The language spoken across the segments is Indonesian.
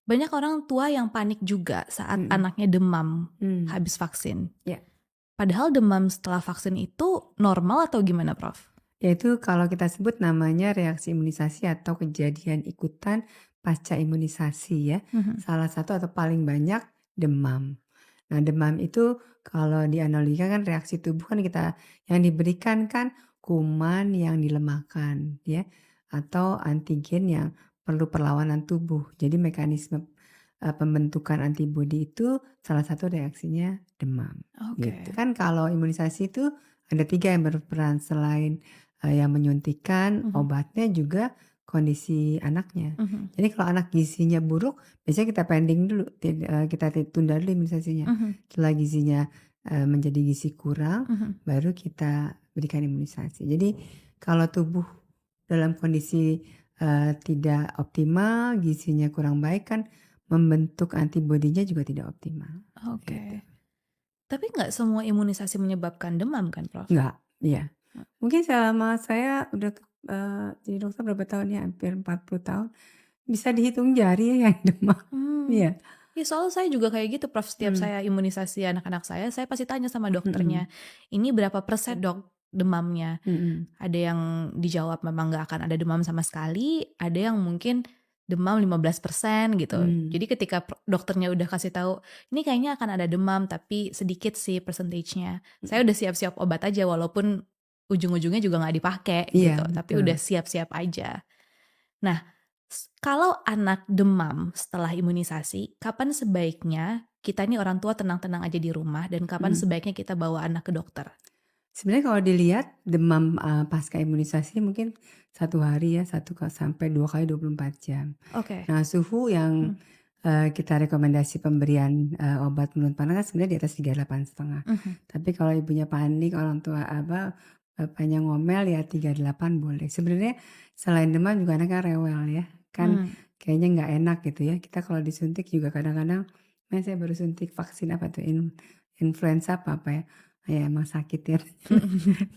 Banyak orang tua yang panik juga saat Mhm. anaknya demam Mmm, habis vaksin. ya. Padahal demam setelah vaksin itu normal atau gimana, Prof? Yaitu kalau kita sebut namanya reaksi imunisasi atau kejadian ikutan pasca imunisasi ya. Mhm. Salah satu atau paling banyak demam. Nah, demam itu kalau dianalogikan kan reaksi tubuh kan kita yang diberikan kan kuman yang dilemahkan ya atau antigen yang perlu perlawanan tubuh. Jadi mekanisme pembentukan antibodi itu salah satu reaksinya demam gitu. Oke. Kan kalau imunisasi itu ada 3 yang berperan selain, yang menyuntikkan, Mhm. obatnya juga kondisi anaknya. Mhm. Jadi kalau anak gizinya buruk, biasanya kita pending dulu, kita tunda dulu imunisasinya. Mhm. Setelah gizinya, menjadi gizi kurang, Mhm. baru kita berikan imunisasi. Jadi kalau tubuh dalam kondisi, tidak optimal, gizinya kurang baik kan membentuk antibodinya juga tidak optimal, gitu. Oke. Tapi nggak semua imunisasi menyebabkan demam kan, Prof? Enggak, iya. Mungkin selama saya udah, jadi dokter berapa tahun ya, hampir 40 tahun, bisa dihitung jari ya yang demam. Mmm. Iya, Ya soalnya saya juga kayak gitu, Prof, setiap mmm, saya imunisasi anak-anak saya pasti tanya sama dokternya, mhm, "Ini berapa persen, Dok, demamnya?" mhm, Ada yang dijawab memang nggak akan ada demam sama sekali, ada yang mungkin demam 15% gitu. mmm, Jadi ketika dokternya udah kasih tahu, "Ini kayaknya akan ada demam tapi sedikit sih persentasenya." Saya mhm. udah siap-siap obat aja walaupun ujung-ujungnya juga nggak dipakai Iya, gitu, tapi udah betul. siap-siap aja. Nah, kalau anak demam setelah imunisasi, kapan sebaiknya kita nih orang tua tenang-tenang aja di rumah dan kapan Mhm. sebaiknya kita bawa anak ke dokter? Sebenarnya kalau dilihat demam, pasca imunisasi mungkin 1 hari ya, 1 sampai 2 kali 24 jam. Oke. Nah, suhu yang, Mhm. kita rekomendasi pemberian, obat penurun panas kan sebenarnya di atas 38,5. Mhm. Tapi kalau ibunya panik, orang tua bapaknya ngomel ya 38 boleh. Sebenarnya selain demam juga anaknya rewel ya, kan Mmm. kayaknya nggak enak gitu ya. Kita kalau disuntik juga kadang-kadang, "Mas, saya baru suntik vaksin apa tuh, influenza apa ya?" "Ya emang sakit ya."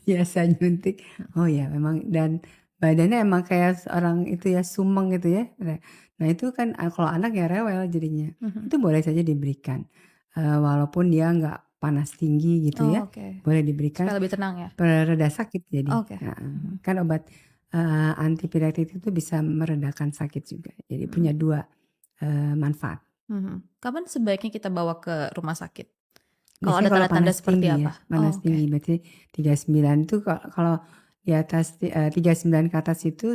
Biasa nyuntik. Oh ya memang dan badannya emang kayak orang itu ya, sumeng gitu ya. Nah itu kan, kalau anak ya rewel jadinya. Mhm. Itu boleh saja diberikan, walaupun dia nggak panas tinggi gitu Oh, ya, oke. boleh diberikan Supaya lebih tenang ya? pereda sakit jadi, Oke. heeh. Mhm. Kan obat, antipirektik itu bisa meredakan sakit juga. Jadi punya Mhm. 2 manfaat. Mhm. Kapan sebaiknya kita bawa ke rumah sakit? Kalau Biasanya ada kalau tanda-tanda panas seperti tinggi ya, apa? panas Oh, oke. tinggi berarti 39 itu kalau di atas 39 ke atas itu,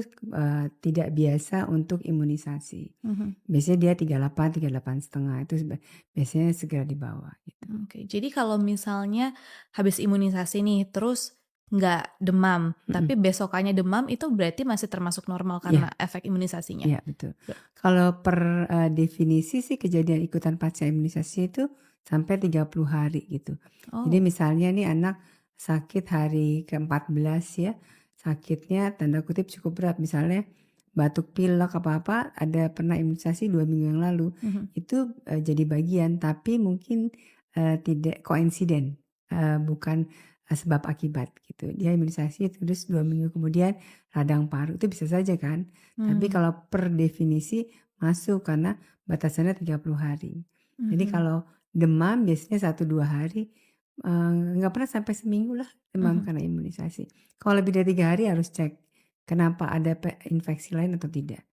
tidak biasa untuk imunisasi. Mhm. Biasanya dia 38,5 itu biasanya segera dibawa gitu. Oke. Jadi kalau misalnya habis imunisasi nih, terus nggak demam, Mhm, tapi besokannya demam, itu berarti masih termasuk normal karena iya, efek imunisasinya? iya betul. Be Kalau per, definisi sih kejadian ikutan pasca imunisasi itu sampai 30 hari gitu. Jadi Oh. misalnya nih anak sakit hari ke-14 ya, sakitnya tanda kutip cukup berat misalnya batuk pilek apa-apa ada pernah imunisasi 2 minggu yang lalu, Mhm. itu, jadi bagian tapi mungkin, tidak koinsiden, bukan, sebab akibat gitu. Dia imunisasi terus 2 minggu kemudian radang paru, itu bisa saja kan. Tapi Mmm. kalau per definisi masuk karena batasannya 30 hari. Jadi Mhm. kalau demam biasanya 1, 2 hari, nggak pernah sampai seminggu lah demam Mhm. karena imunisasi. Kalau lebih dari 3 hari harus cek, kenapa ada infeksi lain atau tidak.